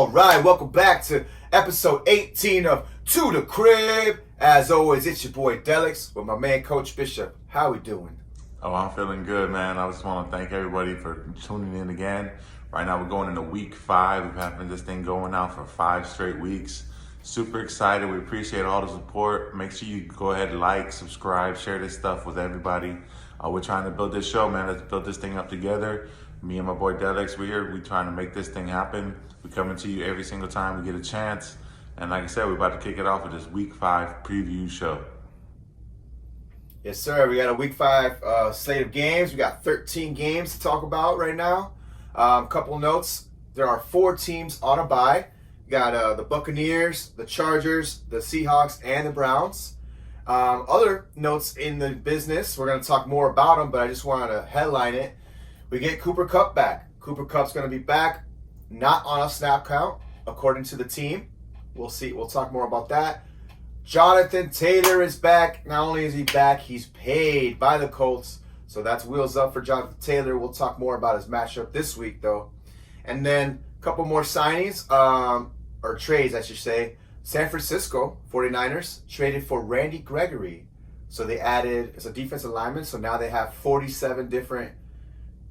All right, welcome back to episode 18 of To The Crib. As always, it's your boy Delliks with my man Coach Bishop. How we doing? Oh, I'm feeling good, man. I just want to thank everybody for tuning in again. Right now, we're going into week 5. We've been having this thing going now for 5 straight weeks. Super excited. We appreciate all the support. Make sure you go ahead and like, subscribe, share this stuff with everybody. We're trying to build this show, man. Let's build this thing up together. Me and my boy Delliks, we're trying to make this thing happen. We're coming to you every single time we get a chance. And like I said, we're about to kick it off with this week 5 preview show. Yes, sir. We got a week 5 slate of games. We got 13 games to talk about right now. Couple notes. There are 4 teams on a bye. We got the Buccaneers, the Chargers, the Seahawks, and the Browns. Other notes in the business, we're going to talk more about them, but I just wanted to headline it. We get Cooper Kupp back. Cooper Kupp's going to be back, not on a snap count, according to the team. We'll see. We'll talk more about that. Jonathan Taylor is back. Not only is he back, he's paid by the Colts. So that's wheels up for Jonathan Taylor. We'll talk more about his matchup this week, though. And then a couple more signings, or trades, I should say. San Francisco 49ers traded for Randy Gregory. So they added, it's a defensive lineman, so now they have 47 different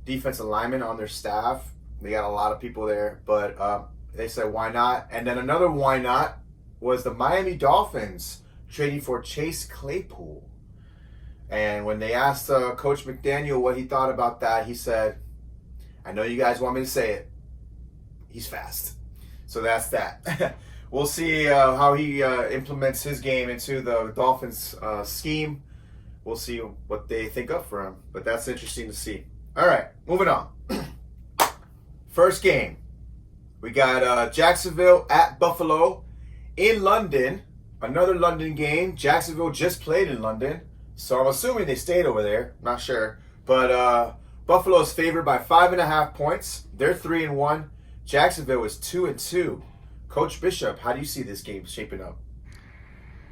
defensive linemen on their staff. They got a lot of people there, but they said, why not? And then another why not was the Miami Dolphins trading for Chase Claypool. And when they asked Coach McDaniel what he thought about that, he said, I know you guys want me to say it. He's fast. So that's that. We'll see how he implements his game into the Dolphins scheme. We'll see what they think up for him. But that's interesting to see. All right, moving on. First game. We got Jacksonville at Buffalo in London. Another London game. Jacksonville just played in London. So I'm assuming they stayed over there. Not sure. But Buffalo is favored by 5.5 points. They're 3-1. Jacksonville is 2-2. Coach Bishop, how do you see this game shaping up?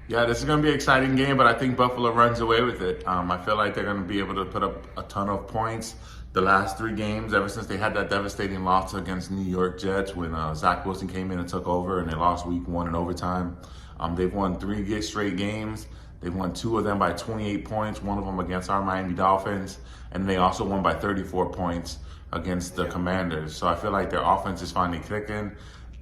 Yeah, this is going to be an exciting game, but I think Buffalo runs away with it. I feel like they're going to be able to put up a ton of points. The last 3 games, ever since they had that devastating loss against New York Jets when Zach Wilson came in and took over and they lost week 1 in overtime, they've won 3 straight games. They've won 2 of them by 28 points, one of them against our Miami Dolphins, and they also won by 34 points against the Commanders. So I feel like their offense is finally clicking.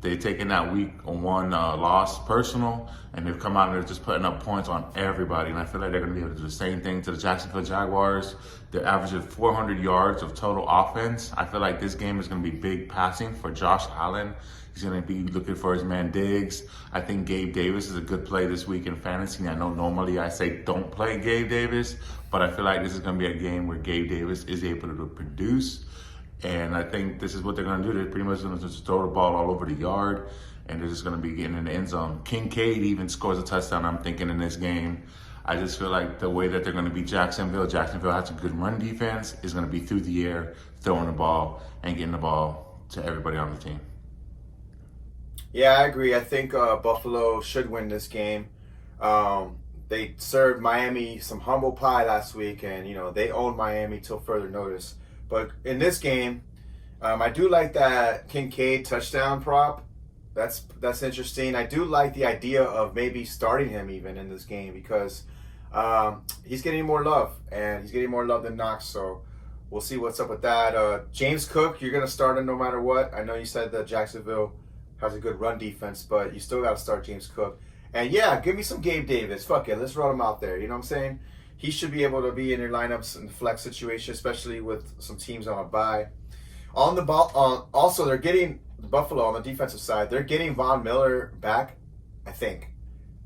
They've taken that week 1 loss personal, and they've come out and they're just putting up points on everybody. And I feel like they're going to be able to do the same thing to the Jacksonville Jaguars. They're averaging 400 yards of total offense. I feel like this game is going to be big passing for Josh Allen. He's going to be looking for his man Diggs. I think Gabe Davis is a good play this week in fantasy. I know normally I say don't play Gabe Davis, but I feel like this is going to be a game where Gabe Davis is able to produce. And I think this is what they're going to do. They're pretty much going to just throw the ball all over the yard, and they're just going to be getting in the end zone. Kincaid even scores a touchdown, I'm thinking, in this game. I just feel like the way that they're going to beat Jacksonville has a good run defense, is going to be through the air, throwing the ball, and getting the ball to everybody on the team. Yeah, I agree. I think Buffalo should win this game. They served Miami some humble pie last week, and, they owned Miami till further notice. But in this game, I do like that Kincaid touchdown prop. That's interesting. I do like the idea of maybe starting him even in this game because he's getting more love, and he's getting more love than Knox. So we'll see what's up with that. James Cook, you're going to start him no matter what. I know you said that Jacksonville has a good run defense, but you still got to start James Cook. And yeah, give me some Gabe Davis. Fuck it, let's run him out there. You know what I'm saying? He should be able to be in your lineups in the flex situation, especially with some teams on a bye. On the ball, also they're getting Buffalo on the defensive side. They're getting Von Miller back, I think,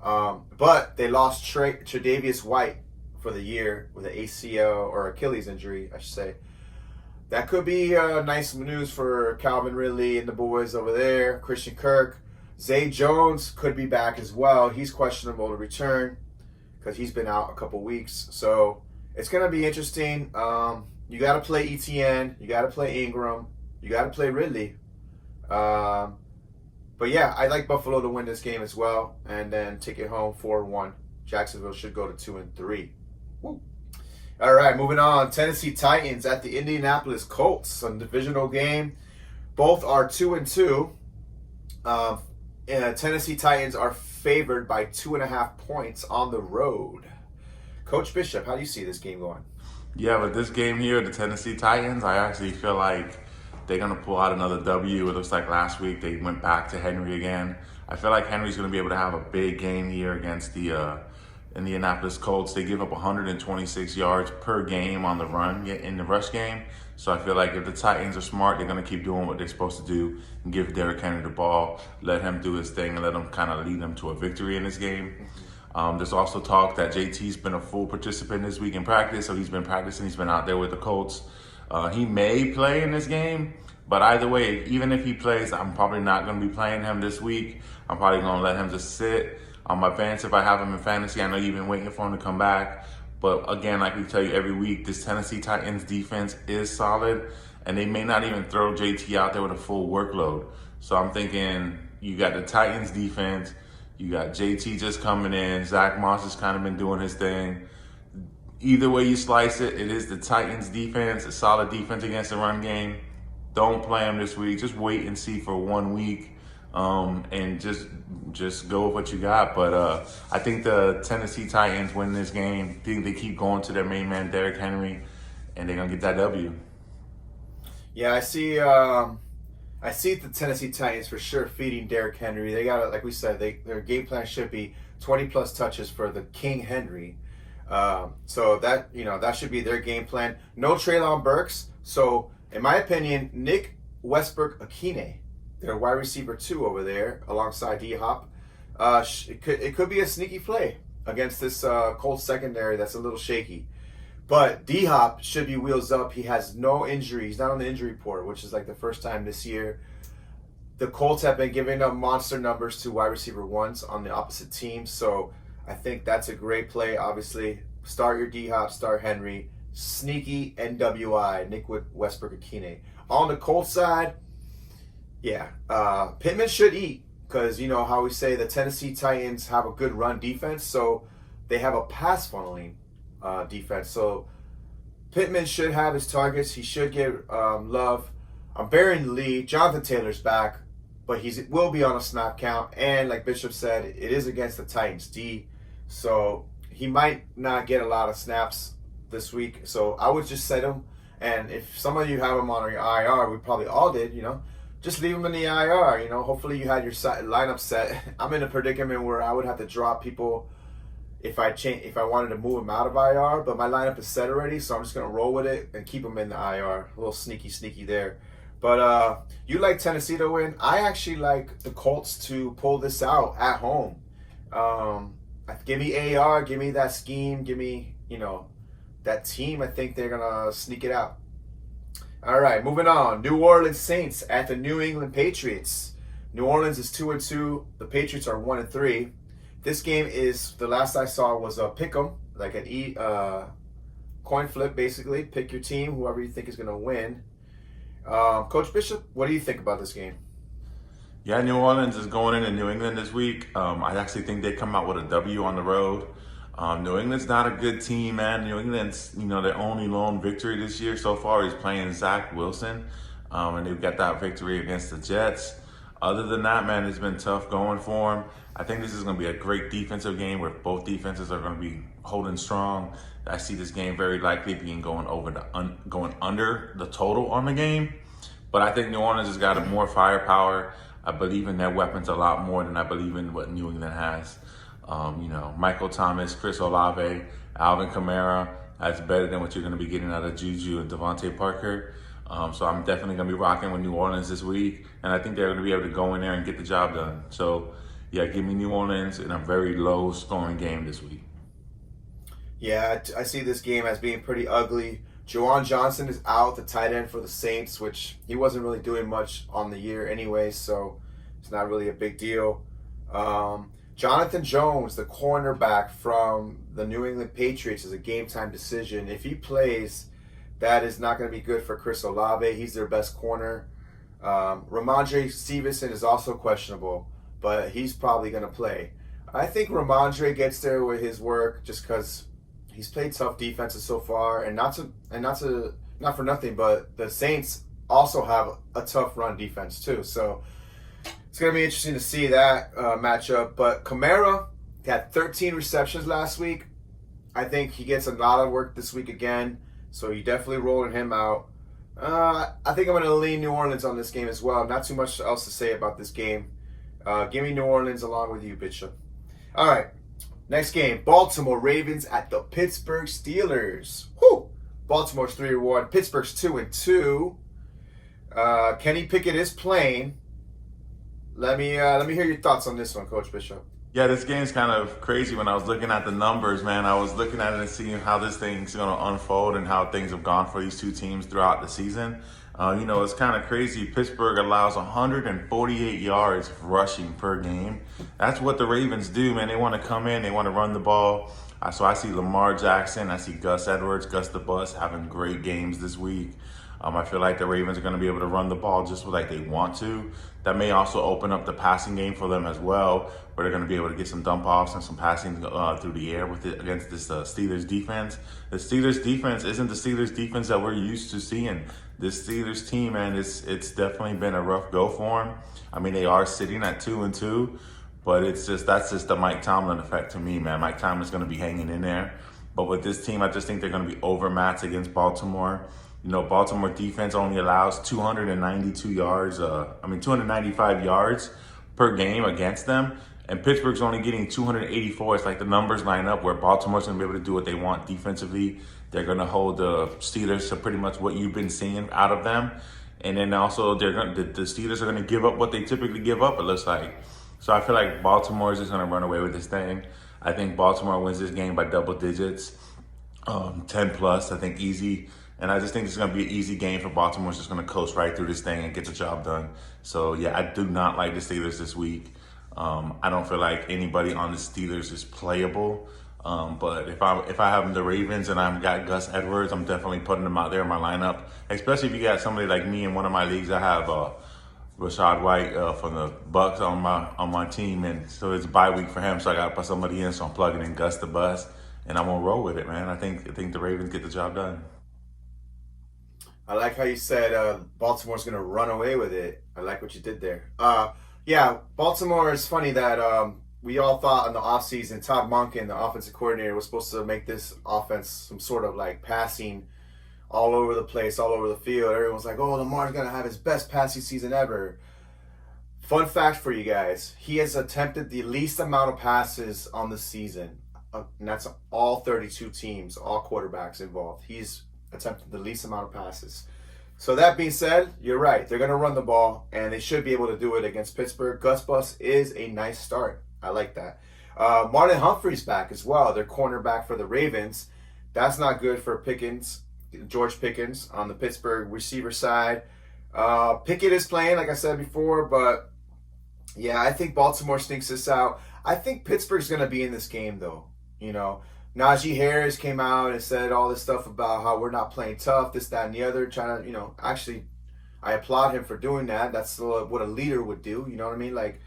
but they lost Tre'Davious White for the year with an ACL or Achilles injury, I should say. That could be nice news for Calvin Ridley and the boys over there. Christian Kirk, Zay Jones could be back as well. He's questionable to return because he's been out a couple weeks. So it's going to be interesting. You got to play ETN. You got to play Ingram. You got to play Ridley. But yeah, I like Buffalo to win this game as well and then take it home 4-1. Jacksonville should go to 2-3. Woo. All right, moving on. Tennessee Titans at the Indianapolis Colts. A divisional game. Both are 2-2. Tennessee Titans are favored by 2.5 points on the road. Coach Bishop, how do you see this game going? Yeah, but this game here, the Tennessee Titans, I actually feel like they're going to pull out another W. It looks like last week they went back to Henry again. I feel like Henry's going to be able to have a big game here against the Indianapolis Colts. They give up 126 yards per game on the run in the rush game. So I feel like if the Titans are smart, they're going to keep doing what they're supposed to do and give Derrick Henry the ball, let him do his thing, and let him kind of lead them to a victory in this game. There's also talk that JT's been a full participant this week in practice, so he's been practicing. He's been out there with the Colts. He may play in this game, but either way, even if he plays, I'm probably not going to be playing him this week. I'm probably going to let him just sit on my bench if I have him in fantasy. I know you've been waiting for him to come back. But again, like we tell you every week, this Tennessee Titans defense is solid, and they may not even throw JT out there with a full workload. So I'm thinking you got the Titans defense, you got JT just coming in, Zach Moss has kind of been doing his thing. Either way you slice it, it is the Titans defense, a solid defense against the run game. Don't play them this week. Just wait and see for 1 week. And just go with what you got. But I think the Tennessee Titans win this game. I think they keep going to their main man, Derrick Henry, and they're going to get that W. Yeah, I see the Tennessee Titans for sure feeding Derrick Henry. They got, like we said, their game plan should be 20-plus touches for the King Henry. So that should be their game plan. No Treylon Burks. So, in my opinion, Nick Westbrook-Akine, their wide receiver 2 over there, alongside D-Hop. It could be a sneaky play against this Colts secondary that's a little shaky. But D-Hop should be wheels up. He has no injuries. He's not on the injury report, which is like the first time this year. The Colts have been giving up monster numbers to wide receiver 1s on the opposite team. So I think that's a great play. Obviously, start your D-Hop, start Henry. Sneaky NWI, Nick Westbrook-Akine. On the Colts side, yeah, Pittman should eat, because you know how we say the Tennessee Titans have a good run defense, so they have a pass funneling defense. So Pittman should have his targets. He should get love. I'm burying the lead. Jonathan Taylor's back, but he will be on a snap count. And like Bishop said, it is against the Titans D, so he might not get a lot of snaps this week. So I would just set him. And if some of you have him on your IR, we probably all did, just leave him in the IR. Hopefully you had your lineup set. I'm in a predicament where I would have to drop people if I wanted to move him out of IR, but my lineup is set already, so I'm just gonna roll with it and keep him in the IR. A little sneaky there. But you like Tennessee to win. I actually like the Colts to pull this out at home. Give me AR, give me that scheme, give me that team. I think they're gonna sneak it out. All right, moving on. New Orleans Saints at the New England Patriots. New Orleans is 2-2. The Patriots are 1-3. This game is, the last I saw was a pick 'em, like an coin flip, basically. Pick your team, whoever you think is going to win. Coach Bishop, what do you think about this game? Yeah, New Orleans is going into New England this week. I actually think they come out with a W on the road. New England's not a good team, man. New England's, their only lone victory this year so far is playing Zach Wilson, and they've got that victory against the Jets. Other than that, man, it's been tough going for them. I think this is going to be a great defensive game where both defenses are going to be holding strong. I see this game very likely being going under the total on the game, but I think New Orleans has got more firepower. I believe in their weapons a lot more than I believe in what New England has. Michael Thomas, Chris Olave, Alvin Kamara, that's better than what you're going to be getting out of Juju and Devontae Parker. So I'm definitely going to be rocking with New Orleans this week, and I think they're going to be able to go in there and get the job done. So, yeah, give me New Orleans in a very low-scoring game this week. Yeah, I see this game as being pretty ugly. Juwan Johnson is out, the tight end for the Saints, which he wasn't really doing much on the year anyway, so it's not really a big deal. Jonathan Jones, the cornerback from the New England Patriots, is a game-time decision. If he plays, that is not going to be good for Chris Olave. He's their best corner. Ramondre Stevenson is also questionable, but he's probably going to play. I think Ramondre gets there with his work just because he's played tough defenses so far, and not for nothing, but the Saints also have a tough run defense too. So It's going to be interesting to see that matchup. But Kamara had 13 receptions last week. I think he gets a lot of work this week again, so you definitely rolling him out. I think I'm going to lean New Orleans on this game as well. Not too much else to say about this game. Give me New Orleans along with you, Bishop. All right, next game. Baltimore Ravens at the Pittsburgh Steelers. Whew! Baltimore's 3-1. Pittsburgh's 2-2. Kenny Pickett is playing. Let me hear your thoughts on this one, Coach Bishop. Yeah, this game's kind of crazy. When I was looking at the numbers, man, I was looking at it and seeing how this thing's going to unfold and how things have gone for these two teams throughout the season. It's kind of crazy. Pittsburgh allows 148 yards rushing per game. That's what the Ravens do, man. They want to come in, they want to run the ball. So I see Lamar Jackson, I see Gus Edwards, Gus the Bus having great games this week. I feel like the Ravens are going to be able to run the ball just like they want to. That may also open up the passing game for them as well, where they're going to be able to get some dump offs and some passing through the air with it against this Steelers defense. The Steelers defense isn't the Steelers defense that we're used to seeing. This Steelers team, man, it's definitely been a rough go for them. I mean, they are sitting at 2-2, but that's just the Mike Tomlin effect to me, man. Mike Tomlin's going to be hanging in there. But with this team, I just think they're going to be overmatched against Baltimore. Baltimore defense only allows 295 yards per game against them. And Pittsburgh's only getting 284. It's like the numbers line up where Baltimore's going to be able to do what they want defensively. They're going to hold the Steelers to pretty much what you've been seeing out of them. And then also the Steelers are going to give up what they typically give up, it looks like. So I feel like Baltimore is just going to run away with this thing. I think Baltimore wins this game by double digits, 10 plus, I think easy. And I just think it's going to be an easy game for Baltimore. It's just going to coast right through this thing and get the job done. So, yeah, I do not like the Steelers this week. I don't feel like anybody on the Steelers is playable. But if I have the Ravens and I've got Gus Edwards, I'm definitely putting them out there in my lineup. Especially if you got somebody like me in one of my leagues. I have Rashad White from the Bucks on my team, and so it's a bye week for him. So I got to put somebody in. So I'm plugging in Gus the Bus, and I'm gonna roll with it, man. I think the Ravens get the job done. I like how you said Baltimore's going to run away with it. I like what you did there. Yeah, Baltimore is funny that we all thought in the offseason, Todd Monken, the offensive coordinator, was supposed to make this offense some sort of like passing all over the place, all over the field. Everyone's like, oh, Lamar's going to have his best passing season ever. Fun fact for you guys, he has attempted the least amount of passes on the season. And that's all 32 teams, all quarterbacks involved. He's attempted the least amount of passes. So that being said, you're right. They're going to run the ball, and they should be able to do it against Pittsburgh. Gus Bus is a nice start. I like that. Marlon Humphrey's back as well. Their cornerback for the Ravens. That's not good for George Pickens on the Pittsburgh receiver side. Pickett is playing, like I said before, but yeah, I think Baltimore sneaks this out. I think Pittsburgh's going to be in this game, though. Najee Harris came out and said all this stuff about how we're not playing tough, this, that, and the other, trying to, actually, I applaud him for doing that. That's what a leader would do, you know what I mean? Like,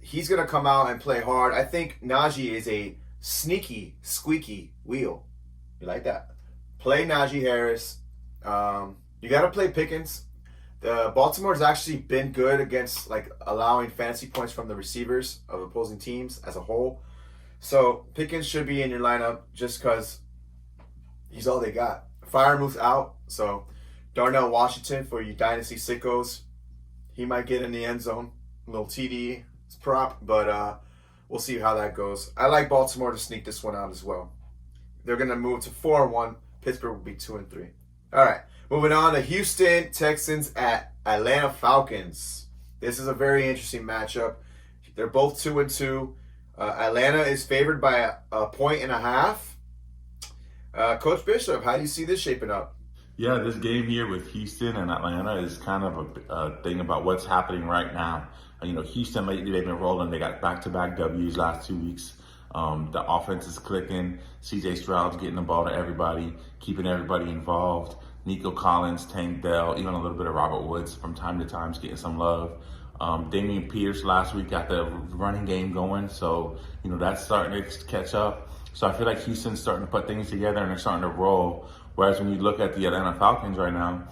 he's going to come out and play hard. I think Najee is a sneaky, squeaky wheel. You like that? Play Najee Harris. You got to play Pickens. Baltimore's actually been good against, like, allowing fantasy points from the receivers of opposing teams as a whole. So Pickens should be in your lineup just because he's all they got. Firemoof's out, so Darnell Washington for you dynasty sickos, he might get in the end zone. A little TD prop, but we'll see how that goes. I like Baltimore to sneak this one out as well. They're going to move to 4-1. Pittsburgh will be 2-3. All right, moving on to Houston Texans at Atlanta Falcons. This is a very interesting matchup. They're both 2-2. Atlanta is favored by a 1.5. Coach Bishop, how do you see this shaping up? Yeah, this game here with Houston and Atlanta is kind of a thing about what's happening right now. Houston lately, they've been rolling. They got back-to-back W's last 2 weeks. The offense is clicking. C.J. Stroud's getting the ball to everybody, keeping everybody involved. Nico Collins, Tank Dell, even a little bit of Robert Woods from time to time is getting some love. Damian Pierce last week got the running game going, so that's starting to catch up. So I feel like Houston's starting to put things together and they're starting to roll. Whereas when you look at the Atlanta Falcons right now,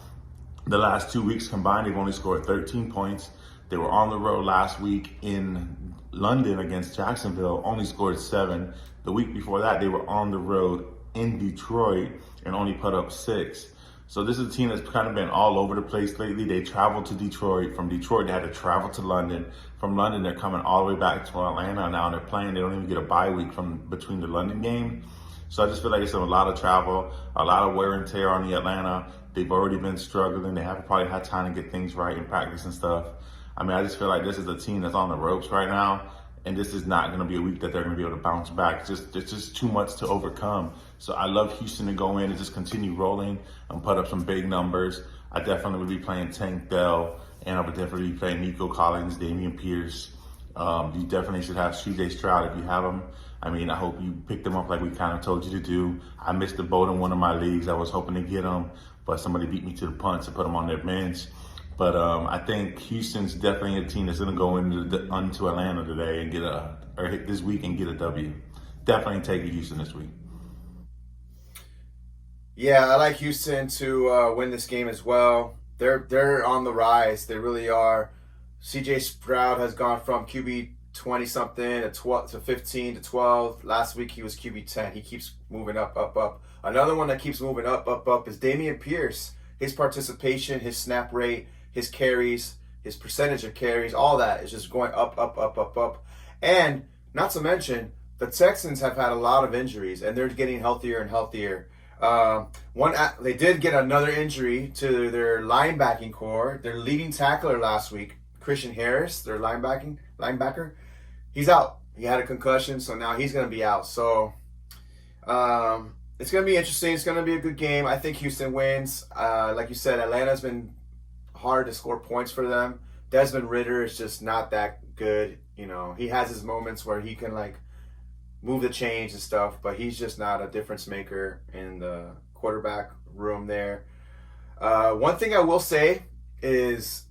the last 2 weeks combined, they've only scored 13 points. They were on the road last week in London against Jacksonville, only scored 7. The week before that, they were on the road in Detroit and only put up 6. So this is a team that's kind of been all over the place lately. They traveled to Detroit. From Detroit, they had to travel to London. From London, they're coming all the way back to Atlanta now, and they're playing. They don't even get a bye week from between the London game. So I just feel like it's a lot of travel, a lot of wear and tear on the Atlanta. They've already been struggling. They haven't probably had time to get things right in practice and stuff. I mean, I just feel like this is a team that's on the ropes right now, and this is not going to be a week that they're going to be able to bounce back. It's just too much to overcome. So I love Houston to go in and just continue rolling and put up some big numbers. I definitely would be playing Tank Dell, and I would definitely be playing Nico Collins, Damian Pierce. You definitely should have CJ Stroud if you have him. I mean, I hope you picked him up like we kind of told you to do. I missed the boat in one of my leagues. I was hoping to get him, but somebody beat me to the punch to put him on their bench. But I think Houston's definitely a team that's going to go into Atlanta today and hit this week and get a W. Definitely take Houston this week. Yeah, I like Houston to win this game as well. They're on the rise. They really are. CJ Stroud has gone from QB 20-something to 15 to 12. Last week he was QB 10. He keeps moving up. Another one that keeps moving up is Damian Pierce. His participation, his snap rate, his carries, his percentage of carries, all that is just going up. And not to mention, the Texans have had a lot of injuries, and they're getting healthier and healthier. They did get another injury to their linebacking core. Their leading tackler last week, Christian Harris, their linebacker, he's out. He had a concussion, so now he's going to be out. So it's going to be interesting. It's going to be a good game. I think Houston wins. Like you said, Atlanta's been hard to score points for them. Desmond Ridder is just not that good. You know, he has his moments where he can like move the chains and stuff, but he's just not a difference maker in the quarterback room there. One thing I will say is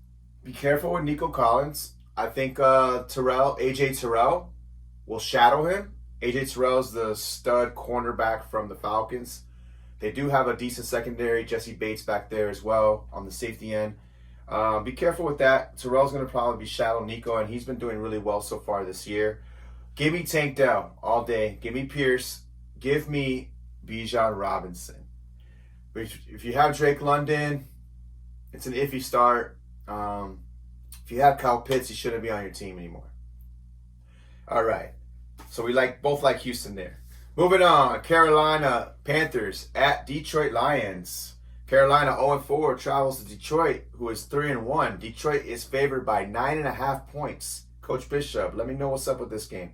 be careful with Nico Collins. I think AJ Terrell will shadow him. AJ Terrell's the stud cornerback from the Falcons. They do have a decent secondary. Jesse Bates back there as well on the safety end. Be careful with that. Terrell's going to probably be shadow Nico, and he's been doing really well so far this year. Give me Tank Dell all day. Give me Pierce. Give me Bijan Robinson. If you have Drake London, it's an iffy start. If you have Kyle Pitts, he shouldn't be on your team anymore. All right. So we both like Houston there. Moving on. Carolina Panthers at Detroit Lions. Carolina 0-4 travels to Detroit, who is 3-1. Detroit is favored by 9.5 points. Coach Bishop, let me know what's up with this game.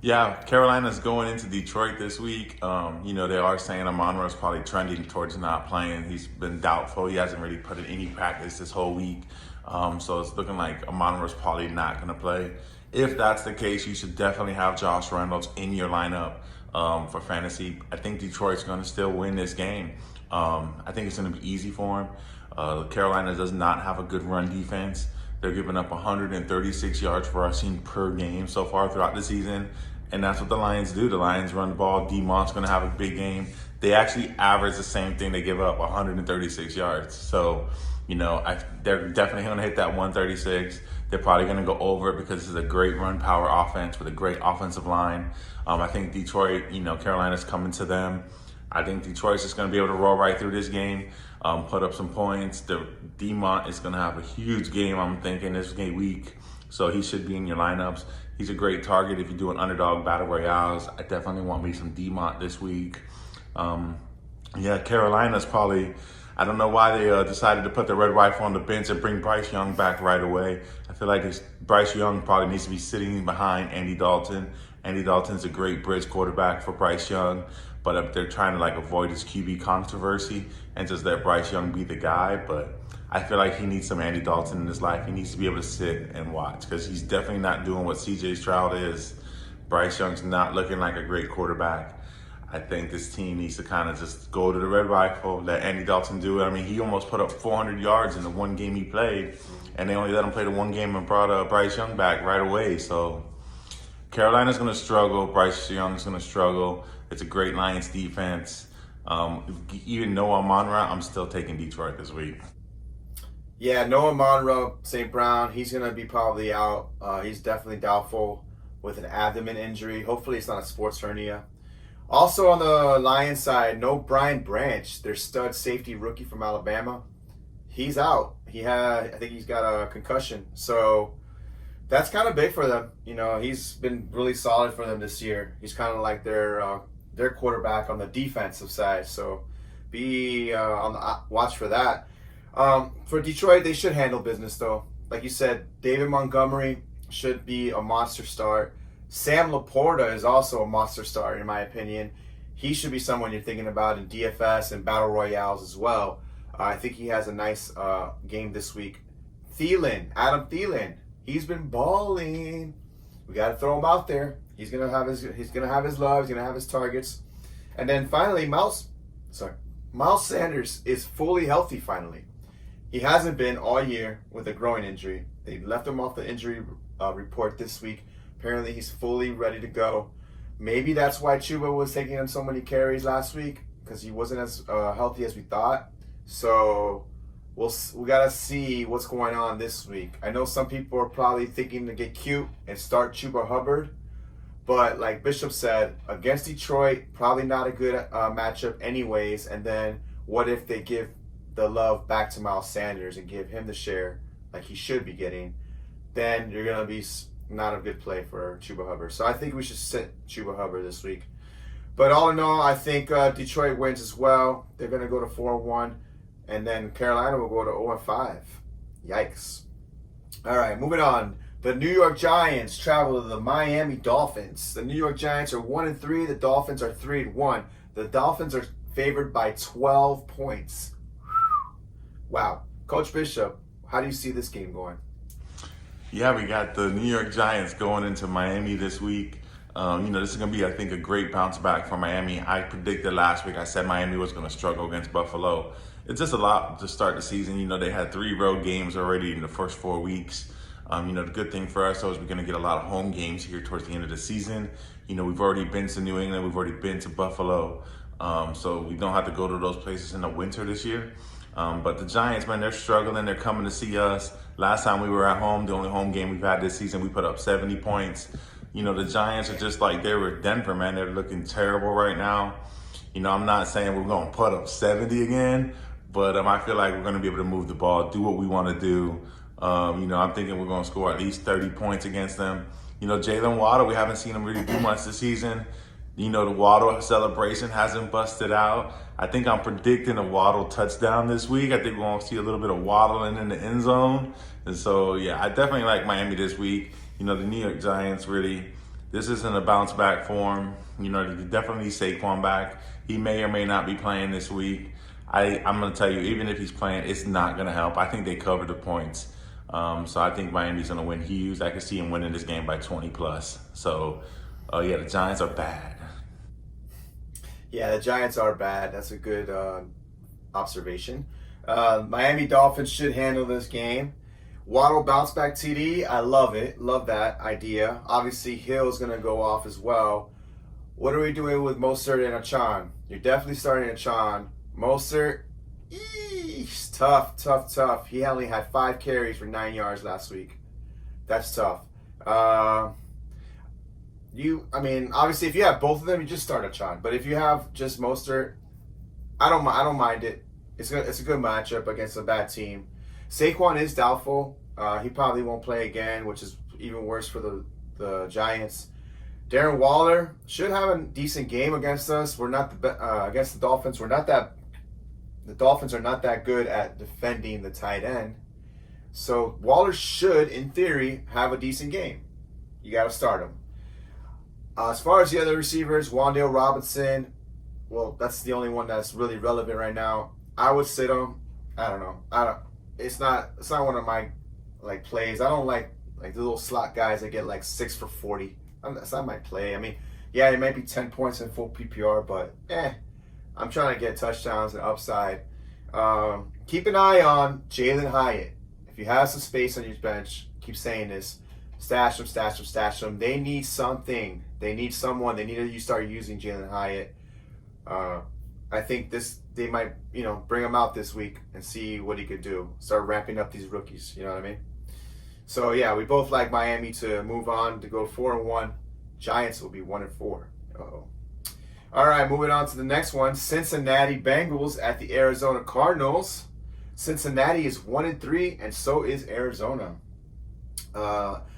Yeah, Carolina's going into Detroit this week. They are saying Amon-Ra is probably trending towards not playing. He's been doubtful. He hasn't really put in any practice this whole week. So it's looking like Amon-Ra is probably not going to play. If that's the case, you should definitely have Josh Reynolds in your lineup for fantasy. I think Detroit's going to still win this game. I think it's going to be easy for him. Carolina does not have a good run defense. They're giving up 136 yards rushing per game so far throughout the season. And that's what the Lions do. The Lions run the ball. D-Mont's going to have a big game. They actually average the same thing. They give up 136 yards. So, they're definitely going to hit that 136. They're probably going to go over it because this is a great run power offense with a great offensive line. I think Detroit, Carolina's coming to them. I think Detroit's just going to be able to roll right through this game, put up some points. D-Mont is going to have a huge game, I'm thinking, this game week. So he should be in your lineups. He's a great target if you do an underdog battle royales. I definitely want me some D-Mont this week. Carolina's probably, I don't know why they decided to put the Red Rifle on the bench and bring Bryce Young back right away. I feel like Bryce Young probably needs to be sitting behind Andy Dalton. Andy Dalton's a great bridge quarterback for Bryce Young, but they're trying to avoid this QB controversy and just let Bryce Young be the guy. But I feel like he needs some Andy Dalton in his life. He needs to be able to sit and watch because he's definitely not doing what CJ Stroud is. Bryce Young's not looking like a great quarterback. I think this team needs to kind of just go to the Red Rifle, let Andy Dalton do it. I mean, he almost put up 400 yards in the one game he played, and they only let him play the one game and brought Bryce Young back right away. So Carolina's going to struggle. Bryce Young's going to struggle. It's a great Lions defense. Even though Amon-Ra, I'm still taking Detroit this week. Yeah, Noah Monroe, St. Brown, he's going to be probably out. He's definitely doubtful with an abdomen injury. Hopefully it's not a sports hernia. Also on the Lions side, no Brian Branch, their stud safety rookie from Alabama. He's out. I think he's got a concussion. So that's kind of big for them. You know, he's been really solid for them this year. He's kind of like their quarterback on the defensive side. So be on the watch for that. For Detroit, they should handle business though. Like you said, David Montgomery should be a monster start. Sam Laporta is also a monster start in my opinion. He should be someone you're thinking about in DFS and battle royales as well. I think he has a nice game this week. Adam Thielen, he's been balling. We got to throw him out there. He's gonna have his love. He's gonna have his targets. And then finally, Miles Sanders is fully healthy finally. He hasn't been all year with a groin injury. They left him off the injury report this week. Apparently, he's fully ready to go. Maybe that's why Chuba was taking him so many carries last week, because he wasn't as healthy as we thought. So we gotta see what's going on this week. I know some people are probably thinking to get cute and start Chuba Hubbard, but like Bishop said, against Detroit, probably not a good matchup anyways. And then what if they give the love back to Miles Sanders and give him the share like he should be getting? Then you're gonna be not a good play for Chuba Hubbard. So I think we should sit Chuba Hubbard this week. But all in all, I think Detroit wins as well. They're gonna go to 4-1. And then Carolina will go to 0-5. Yikes. All right, moving on. The New York Giants travel to the Miami Dolphins. The New York Giants are 1-3. The Dolphins are 3-1. The Dolphins are favored by 12 points. Wow. Coach Bishop, how do you see this game going? Yeah, we got the New York Giants going into Miami this week. This is going to be, I think, a great bounce back for Miami. I predicted last week, I said Miami was going to struggle against Buffalo. It's just a lot to start the season. They had 3 road games already in the first 4 weeks. The good thing for us, though, is we're going to get a lot of home games here towards the end of the season. We've already been to New England. We've already been to Buffalo. So we don't have to go to those places in the winter this year. But the Giants, man, they're struggling. They're coming to see us. Last time we were at home, the only home game we've had this season, we put up 70 points. The Giants are just like they were Denver, man. They're looking terrible right now. I'm not saying we're going to put up 70 again, but I feel like we're going to be able to move the ball, do what we want to do. I'm thinking we're going to score at least 30 points against them. Jalen Waddle, we haven't seen him really do much this season. The Waddle celebration hasn't busted out. I think I'm predicting a Waddle touchdown this week. I think we're going to see a little bit of waddling in the end zone. And so, yeah, I definitely like Miami this week. The New York Giants really, this isn't a bounce back for them. They definitely need Saquon back. He may or may not be playing this week. I'm going to tell you, even if he's playing, it's not going to help. I think they cover the points. So I think Miami's going to win huge. I can see him winning this game by 20 plus. So, the Giants are bad. Yeah, the Giants are bad. That's a good observation. Miami Dolphins should handle this game. Waddle bounce back TD. I love it. Love that idea. Obviously, Hill's going to go off as well. What are we doing with Mostert and Achane? You're definitely starting Achane. Mostert, tough. He only had 5 carries for 9 yards last week. That's tough. Obviously, if you have both of them, you just start Achane. But if you have just Mostert, I don't mind it. It's a good matchup against a bad team. Saquon is doubtful. He probably won't play again, which is even worse for the Giants. Darren Waller should have a decent game against us. We're not against the Dolphins. The Dolphins are not that good at defending the tight end. So Waller should, in theory, have a decent game. You got to start him. As far as the other receivers, Wan'Dale Robinson, well, that's the only one that's really relevant right now. I would sit him. I don't know. It's not one of my plays. I don't like the little slot guys that get 6 for 40. That's not my play. Yeah, it might be 10 points in full PPR, but I'm trying to get touchdowns and upside. Keep an eye on Jalen Hyatt. If you have some space on your bench, keep saying this. Stash them. They need something. They need someone. They need to start using Jalen Hyatt. I think they might, bring him out this week and see what he could do. Start ramping up these rookies. You know what I mean? So yeah, we both like Miami to move on to go 4-1. Giants will be 1-4. Uh-oh. All right, moving on to the next one. Cincinnati Bengals at the Arizona Cardinals. Cincinnati is 1-3, and so is Arizona.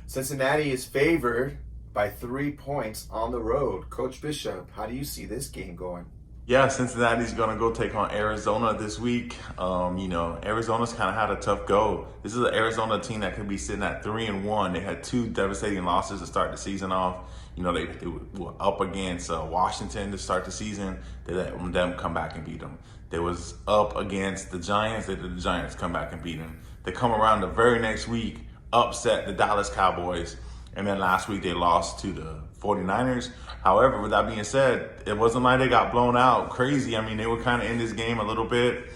Cincinnati is favored by 3 points on the road. Coach Bishop, how do you see this game going? Yeah, Cincinnati's going to go take on Arizona this week. Arizona's kind of had a tough go. This is an Arizona team that could be sitting at 3-1. They had 2 devastating losses to start the season off. They were up against Washington to start the season. They let them come back and beat them. They was up against the Giants. They let the Giants come back and beat them. They come around the very next week, upset the Dallas Cowboys. And then last week they lost to the 49ers. However, with that being said, it wasn't like they got blown out crazy. I mean, they were kind of in this game a little bit.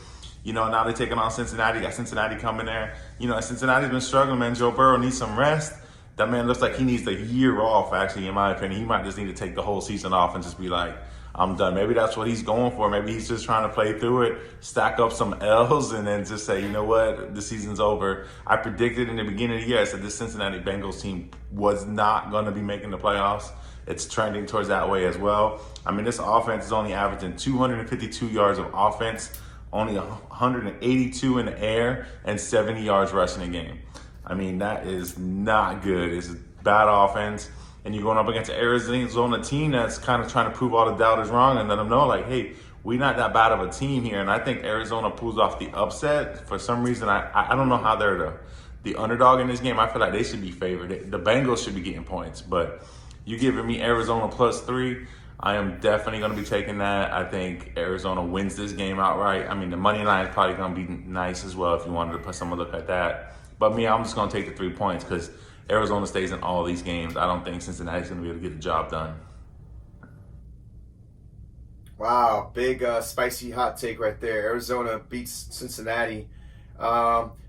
Now they're taking on Cincinnati. Got Cincinnati coming there. Cincinnati's been struggling, man. Joe Burrow needs some rest. That man looks like he needs a year off, actually, in my opinion. He might just need to take the whole season off and just be like, I'm done. Maybe that's what he's going for. Maybe he's just trying to play through it, stack up some L's, and then just say, you know what, the season's over. I predicted in the beginning of the year, I said this Cincinnati Bengals team was not going to be making the playoffs. It's trending towards that way as well. I mean, this offense is only averaging 252 yards of offense, only 182 in the air, and 70 yards rushing a game. I mean, that is not good. It's bad offense. And you're going up against an Arizona team that's kind of trying to prove all the doubters wrong and let them know, like, hey, we're not that bad of a team here. And I think Arizona pulls off the upset. For some reason, I don't know how they're the underdog in this game. I feel like they should be favored. The Bengals should be getting points. But you giving me Arizona +3, I am definitely going to be taking that. I think Arizona wins this game outright. I mean, the money line is probably going to be nice as well if you wanted to put some look at that. But me, I'm just going to take the 3 points because Arizona stays in all these games. I don't think Cincinnati's going to be able to get the job done. Wow, big spicy hot take right there. Arizona beats Cincinnati.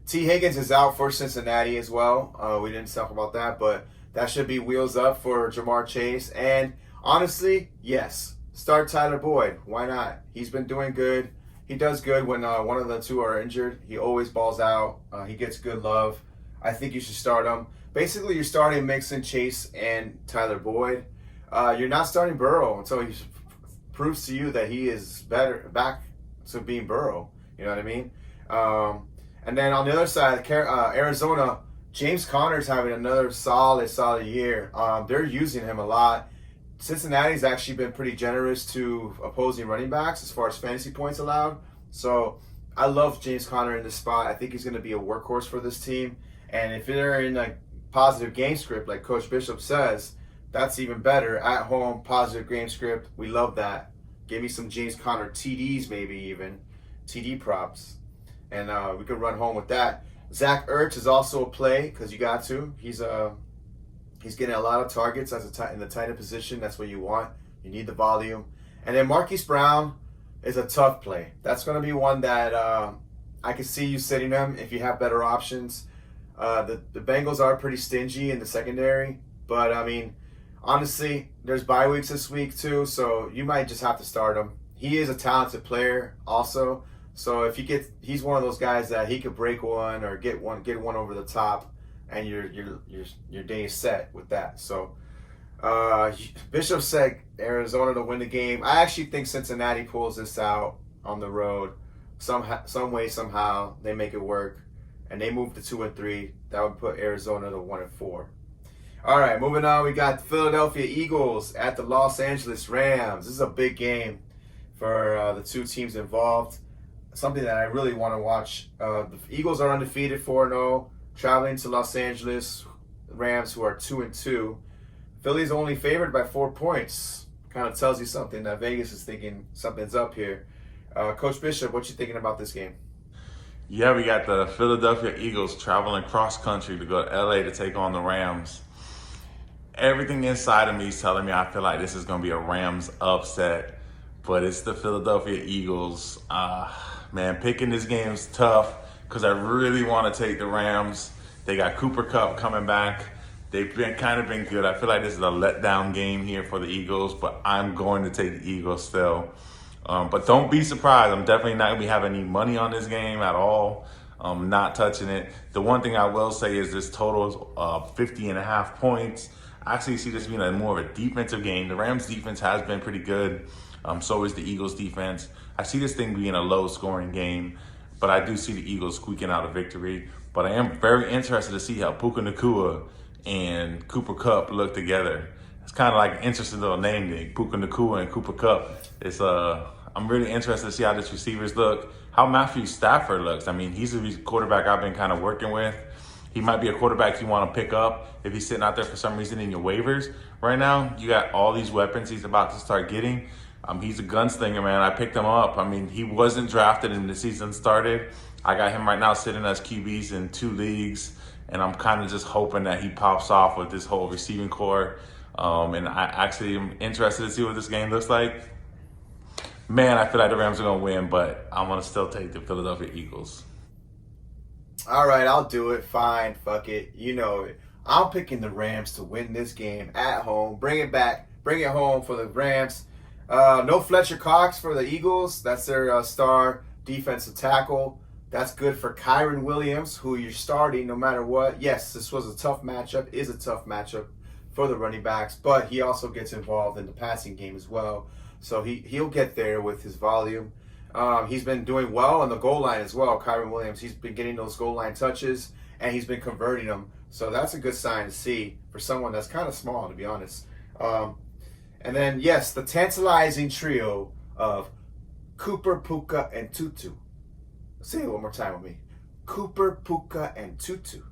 T. Higgins is out for Cincinnati as well. We didn't talk about that, but that should be wheels up for Jamar Chase. And honestly, yes, start Tyler Boyd. Why not? He's been doing good. He does good when one of the two are injured. He always balls out. He gets good love. I think you should start him. Basically, you're starting Mixon, Chase, and Tyler Boyd. You're not starting Burrow until he proves to you that he is better, back to being Burrow. You know what I mean? And then on the other side, Arizona, James Conner's having another solid year. They're using him a lot. Cincinnati's actually been pretty generous to opposing running backs as far as fantasy points allowed. So I love James Conner in this spot. I think he's going to be a workhorse for this team. And if they're in a positive game script, like Coach Bishop says, that's even better. At home, positive game script. We love that. Give me some James Conner TDs, maybe even. TD props. And we could run home with that. Zach Ertz is also a play because you got to. He's getting a lot of targets in the tight end position. That's what you want. You need the volume. And then Marquise Brown is a tough play. That's going to be one that I can see you sitting him if you have better options. The Bengals are pretty stingy in the secondary. But, I mean, honestly, there's bye weeks this week too. So you might just have to start him. He is a talented player also. So if he's one of those guys that he could break one or get one over the top. And your day is set with that. So Bishop said Arizona to win the game. I actually think Cincinnati pulls this out on the road. Some way, somehow, they make it work. And they move to 2-3. That would put Arizona to 1-4. All right, moving on. We got the Philadelphia Eagles at the Los Angeles Rams. This is a big game for the two teams involved. Something that I really want to watch. The Eagles are undefeated 4-0. Traveling to Los Angeles, Rams, who are 2-2. Philly's only favored by 4 points. Kind of tells you something that Vegas is thinking something's up here. Coach Bishop, what you thinking about this game? Yeah, we got the Philadelphia Eagles traveling cross country to go to LA to take on the Rams. Everything inside of me is telling me I feel like this is going to be a Rams upset, but it's the Philadelphia Eagles. Man, picking this game is tough because I really want to take the Rams. They got Cooper Kupp coming back. They've been good. I feel like this is a letdown game here for the Eagles, but I'm going to take the Eagles still. But don't be surprised. I'm definitely not going to be having any money on this game at all. Not touching it. The one thing I will say is this total is 50.5 points. I actually see this being more of a defensive game. The Rams defense has been pretty good. So is the Eagles defense. I see this thing being a low scoring game, but I do see the Eagles squeaking out a victory. But I am very interested to see how Puka Nacua and Cooper Kupp look together. It's kind of like an interesting little name thing, Puka Nacua and Cooper Kupp. It's I'm really interested to see how these receivers look, how Matthew Stafford looks. I mean, he's a quarterback I've been kind of working with. He might be a quarterback you want to pick up if he's sitting out there for some reason in your waivers. Right now, you got all these weapons he's about to start getting. He's a gunslinger, man. I picked him up. I mean, he wasn't drafted when the season started. I got him right now sitting as QBs in 2 leagues, and I'm kind of just hoping that he pops off with this whole receiving core. And I actually am interested to see what this game looks like. Man, I feel like the Rams are going to win, but I'm going to still take the Philadelphia Eagles. All right, I'll do it. Fine. Fuck it. You know it. I'm picking the Rams to win this game at home. Bring it back. Bring it home for the Rams. No Fletcher Cox for the Eagles. That's their star defensive tackle. That's good for Kyren Williams, who you're starting no matter what. Yes, this was a tough matchup, is a tough matchup for the running backs, but he also gets involved in the passing game as well. So he'll get there with his volume. He's been doing well on the goal line as well, Kyren Williams. He's been getting those goal line touches, and he's been converting them. So that's a good sign to see for someone that's kind of small, to be honest. And then, yes, the tantalizing trio of Cooper, Puka, and Tutu. Say it one more time with me. Cooper, Puka, and Tutu.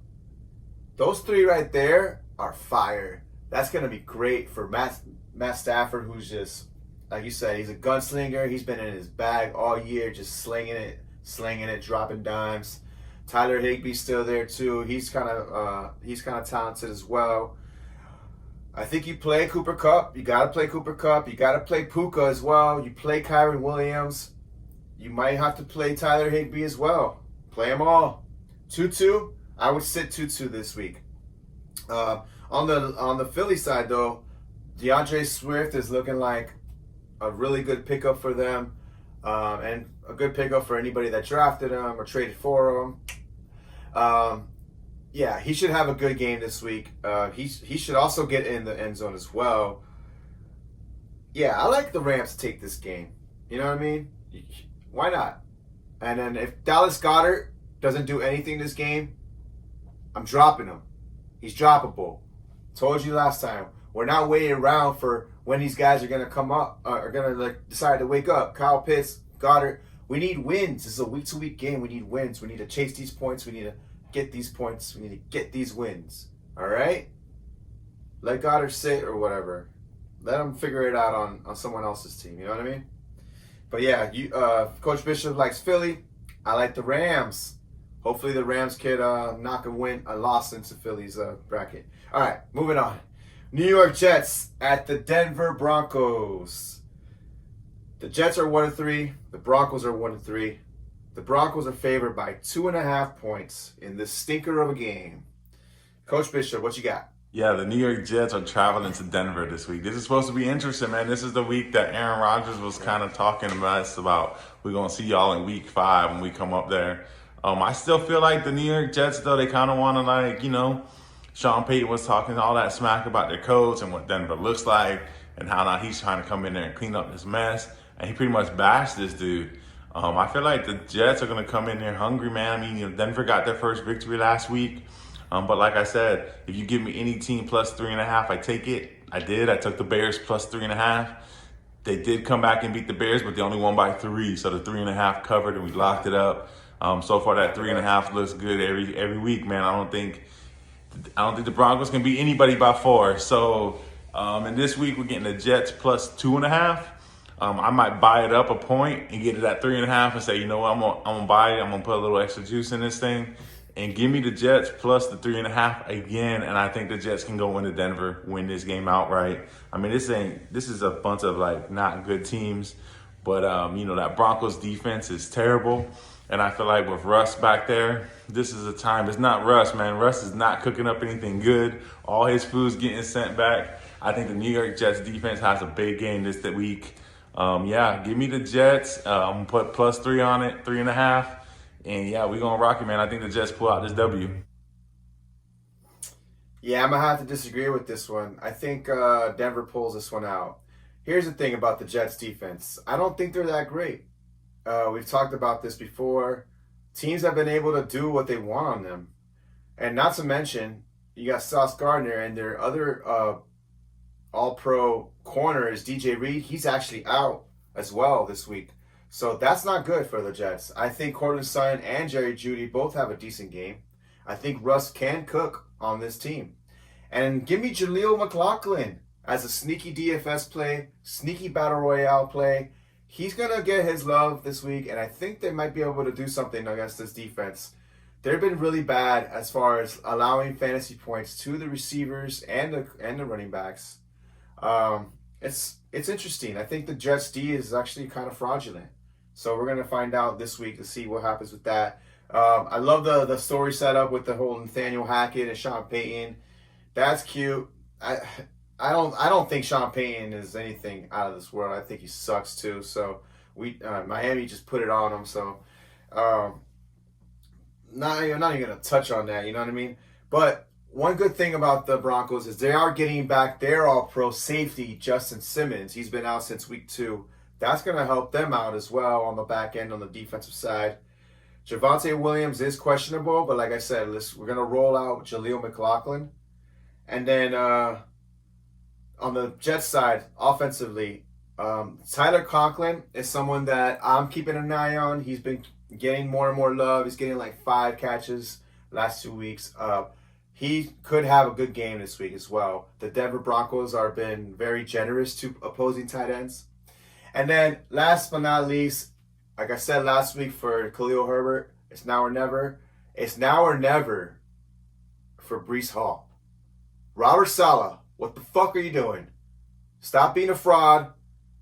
Those 3 right there are fire. That's going to be great for Matt Stafford, who's just, like you said, he's a gunslinger. He's been in his bag all year, just slinging it, dropping dimes. Tyler Higbee's still there too. He's kind of talented as well. I think you play Cooper Kupp. You got to play Cooper Kupp. You got to play Puka as well. You play Kyren Williams. You might have to play Tyler Higbee as well. Play them all. Tutu, I would sit Tutu this week. On the Philly side, though, DeAndre Swift is looking like a really good pickup for them, and a good pickup for anybody that drafted him or traded for him. Yeah, he should have a good game this week. He should also get in the end zone as well. Yeah, I like the Rams to take this game. You know what I mean? Why not? And then if Dallas Goedert doesn't do anything this game, I'm dropping him. He's droppable. Told you last time. We're not waiting around for when these guys are gonna come up, are gonna decide to wake up. Kyle Pitts, Goddard. We need wins. This is a week-to-week game. We need wins. We need to chase these points. We need to get these points. We need to get these wins. All right? Let Goddard sit or whatever. Let him figure it out on someone else's team. You know what I mean? But yeah, Coach Bishop likes Philly. I like the Rams. Hopefully the Rams could knock a loss into Philly's bracket. All right, moving on. New York Jets at the Denver Broncos. The Jets are 1-3. The Broncos are 1-3. The Broncos are favored by 2.5 points in this stinker of a game. Coach Bishop, what you got? Yeah, the New York Jets are traveling to Denver this week. This is supposed to be interesting, man. This is the week that Aaron Rodgers was kind of talking about us about. We're going to see y'all in week 5 when we come up there. I still feel like the New York Jets, though, they kind of want to, Sean Payton was talking all that smack about their coach and what Denver looks like and how now he's trying to come in there and clean up this mess. And he pretty much bashed this dude. I feel like the Jets are going to come in there hungry, man. I mean, Denver got their first victory last week. But like I said, if you give me any team plus 3.5, I take it. I did. I took the Bears plus 3.5. They did come back and beat the Bears, but they only won by 3. So the 3.5 covered and we locked it up. So far that 3.5 looks good every week, man. I don't think the Broncos can beat anybody by 4. So and this week we're getting the Jets plus 2.5. I might buy it up a point and get it at 3.5 and say, you know what, I'm gonna buy it. I'm gonna put a little extra juice in this thing and give me the Jets plus the 3.5 again. And I think the Jets can go into Denver, win this game outright. I mean, this is a bunch of not good teams, but that Broncos defense is terrible. And I feel like with Russ back there, this is a time. It's not Russ, man. Russ is not cooking up anything good. All his food's getting sent back. I think the New York Jets defense has a big game this week. Yeah, give me the Jets. I'm gonna put +3 on it, 3.5. And yeah, we're gonna rock it, man. I think the Jets pull out this W. Yeah, I'm going to have to disagree with this one. I think Denver pulls this one out. Here's the thing about the Jets defense. I don't think they're that great. We've talked about this before. Teams have been able to do what they want on them. And not to mention, you got Sauce Gardner and their other all-pro corner is DJ Reed. He's actually out as well this week. So that's not good for the Jets. I think Cortland Sutton and Jerry Jeudy both have a decent game. I think Russ can cook on this team. And give me Jaleel McLaughlin as a sneaky DFS play, sneaky battle royale play. He's going to get his love this week, and I think they might be able to do something against this defense. They've been really bad as far as allowing fantasy points to the receivers and the running backs. It's interesting. I think the Jets D is actually kind of fraudulent. So we're going to find out this week to see what happens with that. I love the story setup with the whole Nathaniel Hackett and Sean Payton. That's cute. I don't think Sean Payton is anything out of this world. I think he sucks too. So Miami just put it on him. So I'm not even gonna touch on that. You know what I mean? But one good thing about the Broncos is they are getting back their all-pro safety, Justin Simmons. He's been out since week 2. That's gonna help them out as well on the back end on the defensive side. Javonte Williams is questionable, but like I said, we're going to roll out Jaleel McLaughlin. And then on the Jets side, offensively, Tyler Conklin is someone that I'm keeping an eye on. He's been getting more and more love. He's getting like 5 catches last 2 weeks. He could have a good game this week as well. The Denver Broncos are been very generous to opposing tight ends. And then last but not least, like I said last week for Khalil Herbert, it's now or never. It's now or never for Breece Hall. Robert Saleh, what the fuck are you doing? Stop being a fraud.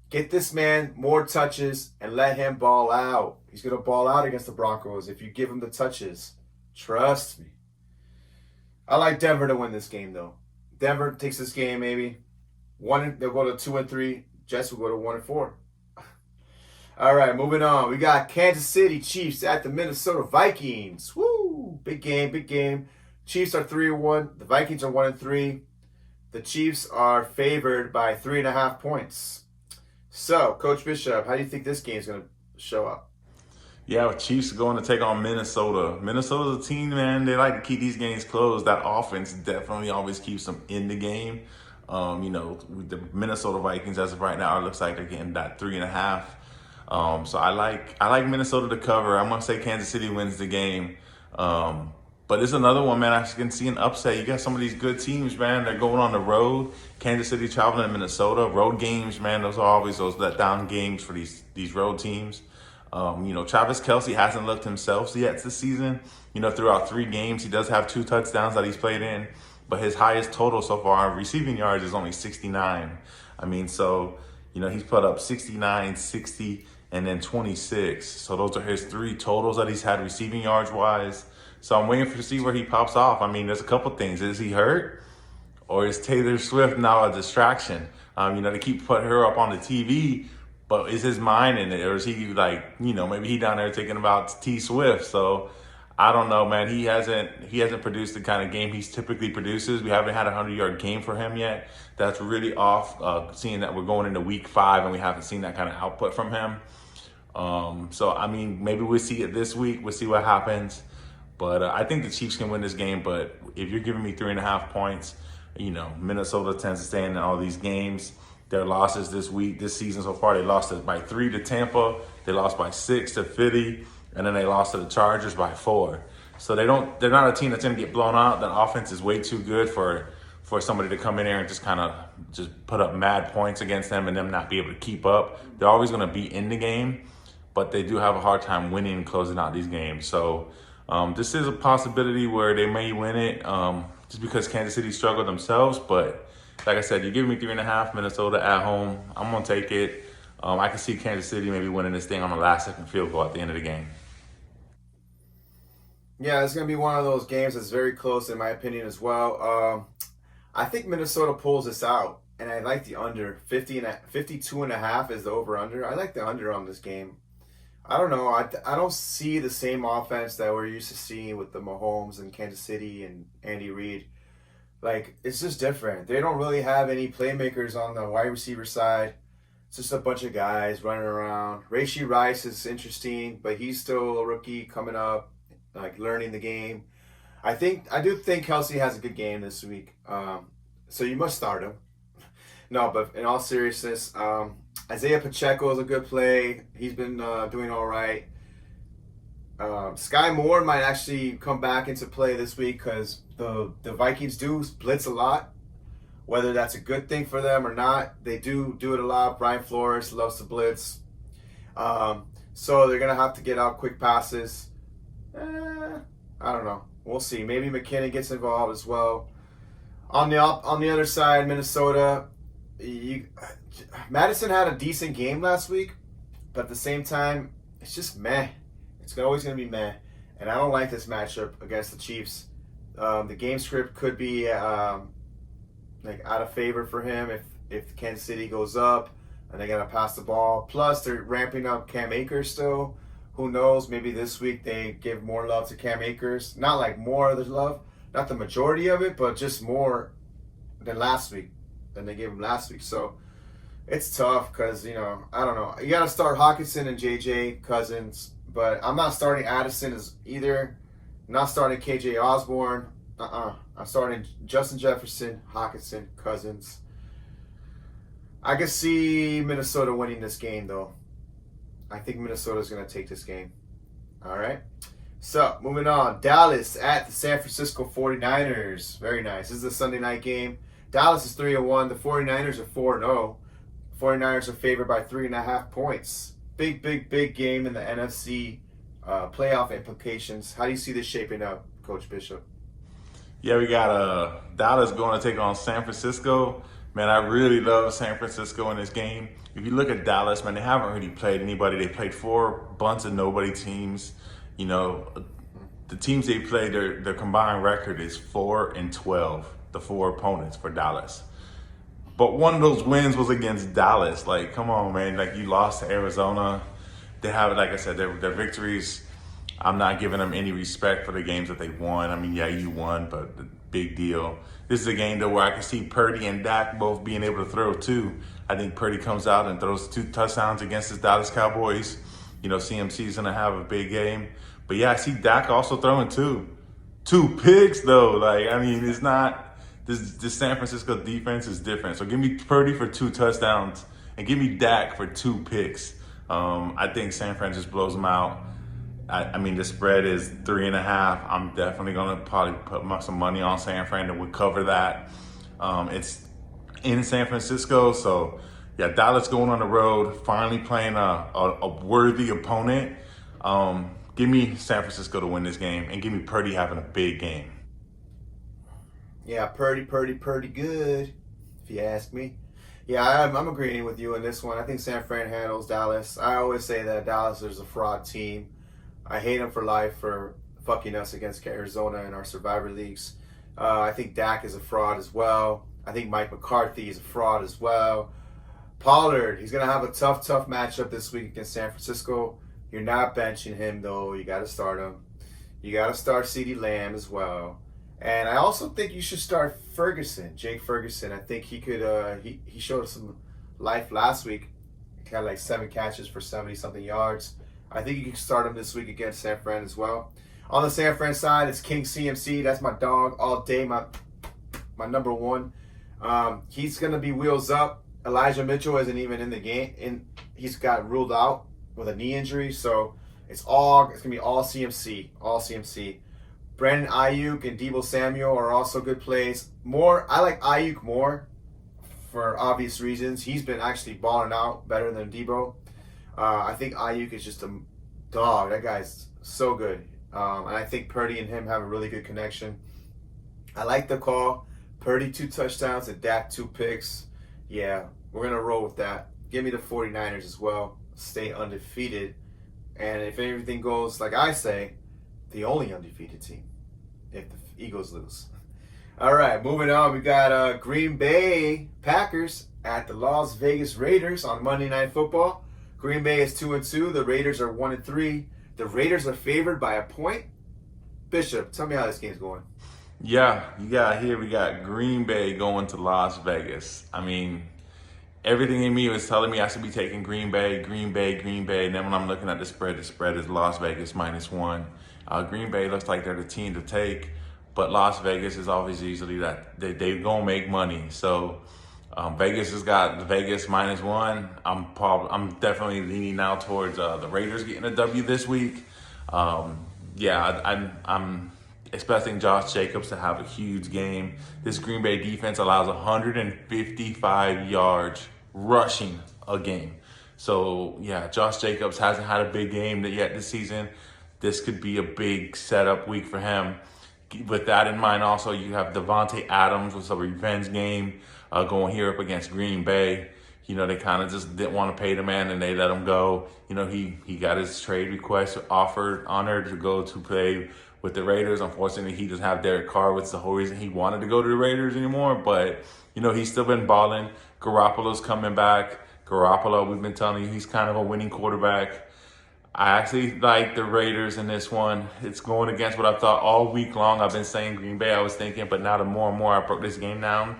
Get this man more touches and let him ball out. He's going to ball out against the Broncos if you give him the touches. Trust me. I like Denver to win this game, though. Denver takes this game maybe. They'll go to 2-3. Jets will go to 1-4. All right, moving on. We got Kansas City Chiefs at the Minnesota Vikings. Woo! Big game, big game. Chiefs are 3-1. The Vikings are 1-3. The Chiefs are favored by 3.5 points. So, Coach Bishop, how do you think this game is going to show up? Yeah, Chiefs are going to take on Minnesota. Minnesota's a team, man. They like to keep these games close. That offense definitely always keeps them in the game. The Minnesota Vikings, as of right now, it looks like they're getting that 3.5. So I like Minnesota to cover. I'm gonna say Kansas City wins the game. But it's another one, man. I can see an upset. You got some of these good teams, man. They're going on the road. Kansas City traveling to Minnesota. Road games, man. Those are always those letdown games for these road teams. Travis Kelce hasn't looked himself yet this season. Throughout 3 games, he does have 2 touchdowns that he's played in, but his highest total so far in receiving yards is only 69. He's put up 69, 60, and then 26. So those are his 3 totals that he's had receiving yards wise. So I'm waiting to see where he pops off. There's a couple things. Is he hurt? Or is Taylor Swift now a distraction? They keep putting her up on the TV, but is his mind in it? Or is he maybe he down there thinking about T Swift? So I don't know, man. He hasn't produced the kind of game he typically produces. We haven't had a 100-yard game for him yet. That's really off, seeing that we're going into week 5 and we haven't seen that kind of output from him. Maybe we'll see it this week. We'll see what happens. But I think the Chiefs can win this game. But if you're giving me 3.5 points, Minnesota tends to stay in all these games. Their losses this season so far, they lost by 3 to Tampa. They lost by 6 to Philly. And then they lost to the Chargers by 4. So they're not a team that's going to get blown out. The offense is way too good for somebody to come in there and just put up mad points against them and them not be able to keep up. They're always going to be in the game, but they do have a hard time winning and closing out these games. So this is a possibility where they may win it just because Kansas City struggled themselves. But like I said, you give me 3.5, Minnesota at home, I'm going to take it. I can see Kansas City maybe winning this thing on the last-second field goal at the end of the game. Yeah, it's going to be one of those games that's very close in my opinion as well. I think Minnesota pulls this out. and I like the under. 52.5 is the over-under. I like the under on this game. I don't know. I don't see the same offense that we're used to seeing with the Mahomes and Kansas City and Andy Reid. Like, it's just different. They don't really have any playmakers on the wide receiver side. It's just a bunch of guys running around. Rashee Rice is interesting, but he's still a rookie coming up, like learning the game. I do think Kelsey has a good game this week. So you must start him. No, but in all seriousness, Isaiah Pacheco is a good play. He's been doing all right. Sky Moore might actually come back into play this week because the Vikings do blitz a lot. Whether that's a good thing for them or not, they do it a lot. Brian Flores loves to blitz. So they're going to have to get out quick passes. I don't know. We'll see. Maybe McKinnon gets involved as well. On the other side, Minnesota, Madison had a decent game last week, but at the same time, it's just meh. It's always going to be meh. And I don't like this matchup against the Chiefs. The game script could be like out of favor for him if Kansas City goes up and they got to pass the ball. Plus, they're ramping up Cam Akers still. Who knows? Maybe this week they give more love to Cam Akers. Not like more of the love, not the majority of it, but just more than last week, than they gave him last week. So it's tough because, I don't know. You got to start Hawkinson and JJ Cousins, but I'm not starting Addison as either. I'm not starting KJ Osborne. I'm starting Justin Jefferson, Hawkinson, Cousins. I can see Minnesota winning this game, though. I think Minnesota's going to take this game. All right. So, moving on. Dallas at the San Francisco 49ers. Very nice. This is a Sunday night game. Dallas is 3-1. The 49ers are 4-0. 49ers are favored by 3.5 points. Big game in the NFC playoff implications. How do you see this shaping up, Coach Bishop? Yeah, we got Dallas going to take on San Francisco. Man, I really love San Francisco in this game. If you look at Dallas, man, they haven't really played anybody. They played 4 bunch of nobody teams. The teams they played, their combined record is 4-12, the 4 opponents for Dallas. But one of those wins was against Dallas. Like, come on, man. Like, you lost to Arizona. They have, like I said, their victories, I'm not giving them any respect for the games that they won. I mean, yeah, you won, but big deal. This is a game, though, where I can see Purdy and Dak both being able to throw, too. I think Purdy comes out and throws 2 touchdowns against the Dallas Cowboys. CMC's going to have a big game. But, yeah, I see Dak also throwing 2 picks, though. Like, I mean, it's not – this San Francisco defense is different. So give me Purdy for 2 touchdowns and give me Dak for 2 picks. I think San Fran just blows them out. I mean, the spread is 3.5. I'm definitely going to probably put some money on San Fran that would cover that. It's in San Francisco, so yeah, Dallas going on the road, finally playing a worthy opponent. Give me San Francisco to win this game, and give me Purdy having a big game. Yeah, Purdy good, if you ask me. Yeah, I'm agreeing with you on this one. I think San Fran handles Dallas. I always say that Dallas is a fraud team. I hate them for life for fucking us against Arizona in our Survivor Leagues. I think Dak is a fraud as well. I think Mike McCarthy is a fraud as well. Pollard, he's going to have a tough matchup this week against San Francisco. You're not benching him, though. You got to start him. You got to start CeeDee Lamb as well. And I also think you should start Ferguson, Jake Ferguson. I think he could, he showed some life last week. He had like 7 catches for 70-something yards. I think you can start him this week against San Fran as well. On the San Fran side, it's King CMC. That's my dog all day, my number 1. He's going to be wheels up. Elijah Mitchell isn't even in the game. He's got ruled out with a knee injury. So it's going to be all CMC. Brandon Ayuk and Deebo Samuel are also good plays. I like Ayuk more for obvious reasons. He's been actually balling out better than Deebo. I think Ayuk is just a dog. That guy's so good. And I think Purdy and him have a really good connection. I like the call. Purdy 2 touchdowns and Dak 2 picks. Yeah, we're going to roll with that. Give me the 49ers as well. Stay undefeated. And if everything goes like I say, the only undefeated team if the Eagles lose. All right, moving on. We got Green Bay Packers at the Las Vegas Raiders on Monday Night Football. Green Bay is 2-2. The Raiders are 1-3. The Raiders are favored by a point. Bishop, tell me how this game's going. Yeah, we got Green Bay going to Las Vegas. I mean, everything in me was telling me I should be taking Green Bay. And then when I'm looking at the spread is Las Vegas -1. Green Bay looks like they're the team to take, but Las Vegas is obviously usually that they gonna make money. So Vegas has got Vegas -1. I'm definitely leaning now towards the Raiders getting a W this week. I'm expecting Josh Jacobs to have a huge game. This Green Bay defense allows 155 yards rushing a game. So, yeah, Josh Jacobs hasn't had a big game yet this season. This could be a big setup week for him. With that in mind, also, you have Devontae Adams with a revenge game going here up against Green Bay. You know, they kind of just didn't want to pay the man and they let him go. You know, he got his trade request honored to go to play with the Raiders. Unfortunately, he doesn't have Derek Carr, which is the whole reason he wanted to go to the Raiders anymore. But, you know, he's still been balling. Garoppolo's coming back. Garoppolo, we've been telling you, he's kind of a winning quarterback. I actually like the Raiders in this one. It's going against what I thought all week long. I've been saying Green Bay, I was thinking, but now the more and more I broke this game down,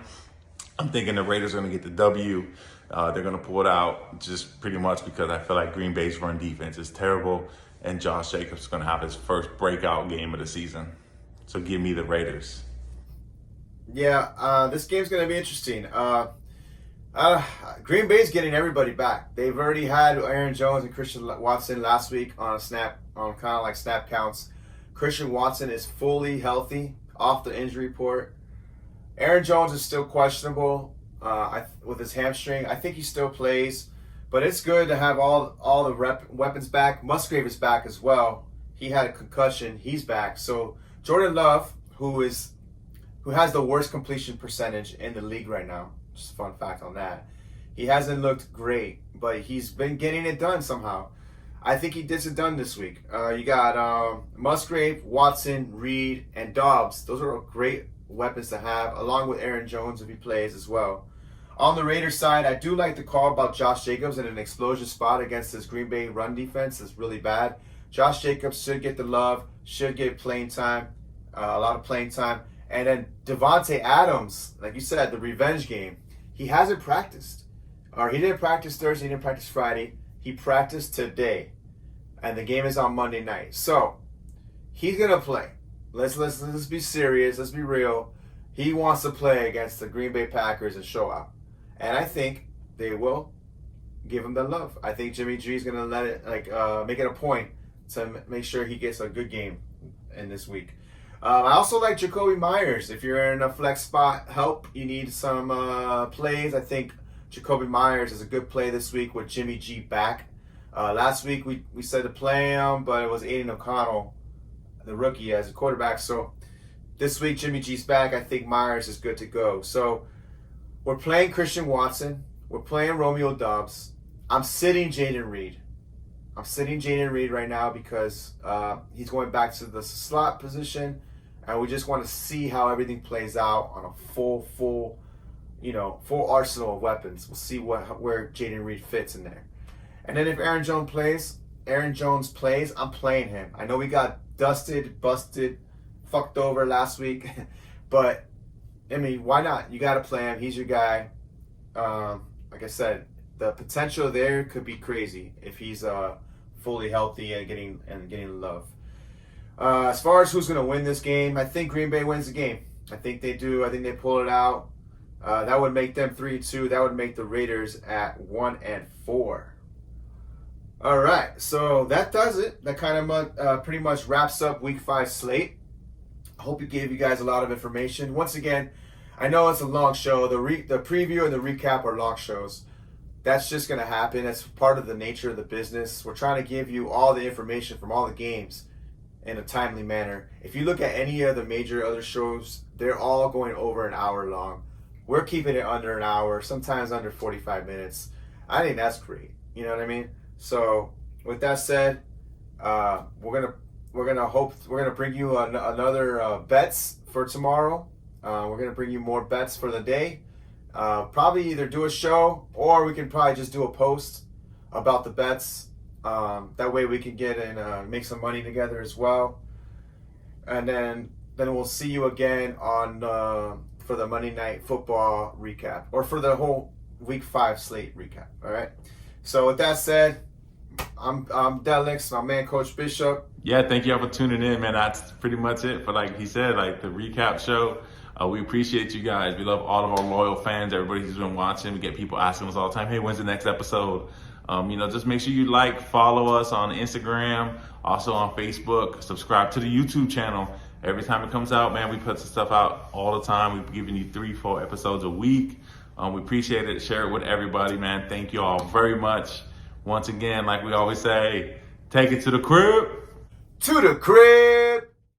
I'm thinking the Raiders are going to get the W. They're going to pull it out just pretty much because I feel like Green Bay's run defense is terrible, and Josh Jacobs is going to have his first breakout game of the season. So give me the Raiders. Yeah, this game's going to be interesting. Green Bay's getting everybody back. They've already had Aaron Jones and Christian Watson last week on kind of like snap counts. Christian Watson is fully healthy off the injury report. Aaron Jones is still questionable with his hamstring. I think he still plays, but it's good to have all the weapons back. Musgrave is back as well. He had a concussion. He's back. So Jordan Love, who has the worst completion percentage in the league right now. Just a fun fact on that. He hasn't looked great, but he's been getting it done somehow. I think he gets it done this week. You got Musgrave, Watson, Reed, and Dobbs. Those are great weapons to have, along with Aaron Jones if he plays as well. On the Raiders side, I do like the call about Josh Jacobs in an explosion spot against this Green Bay run defense. It's really bad. Josh Jacobs should get the love, should get playing time, a lot of playing time. And then Devontae Adams, like you said, the revenge game. He hasn't practiced. Or he didn't practice Thursday, he didn't practice Friday. He practiced today. And the game is on Monday night. So, he's going to play. Let's be serious. Let's be real. He wants to play against the Green Bay Packers and show out. And I think they will give him the love. I think Jimmy G is going to let it make it a point to make sure he gets a good game in this week. I also like Jacoby Myers. If you're in a flex spot help, you need some plays. I think Jacoby Myers is a good play this week with Jimmy G back. Last week we said to play him, but it was Aiden O'Connell, the rookie, as a quarterback. So this week Jimmy G's back. I think Myers is good to go. So we're playing Christian Watson. We're playing Romeo Dobbs. I'm sitting Jaden Reed. Right now because he's going back to the slot position. And we just want to see how everything plays out on a full arsenal of weapons. We'll see where Jaden Reed fits in there. And then if Aaron Jones plays, I'm playing him. I know we got dusted, busted, fucked over last week, but I mean, why not? You got to play him. He's your guy. Like I said, the potential there could be crazy if he's fully healthy and getting love. As far as who's going to win this game, I think Green Bay wins the game. I think they do. I think they pull it out. That would make them 3-2. That would make the Raiders at 1-4. All right, so that does it. That kind of pretty much wraps up Week 5 slate. I hope it gave you guys a lot of information. Once again, I know it's a long show. The preview and the recap are long shows. That's just going to happen. That's part of the nature of the business. We're trying to give you all the information from all the games in a timely manner. If you look at any of the major other shows, they're all going over an hour long. We're keeping it under an hour, sometimes under 45 minutes. I think that's great. You know what I mean? So with that said, we're gonna bring you another bets for tomorrow. We're going to bring you more bets for the day. Probably either do a show or we can probably just do a post about the bets. That way we can get and make some money together as well. And then we'll see you again on for the Monday Night Football recap, or for the whole Week 5 slate recap. All right. So with that said, I'm Delliks, my man Coach Bishop. Yeah, thank you all for tuning in, man. That's pretty much it for, like he said, like the recap show. We appreciate you guys. We love all of our loyal fans, everybody who's been watching. We get people asking us all the time, hey, when's the next episode? Just make sure you follow us on Instagram, also on Facebook, subscribe to the YouTube channel. Every time it comes out, man, we put some stuff out all the time. We're giving you 3-4 episodes a week. We appreciate it. Share it with everybody, man. Thank you all very much. Once again, like we always say, take it to the crib. To the crib.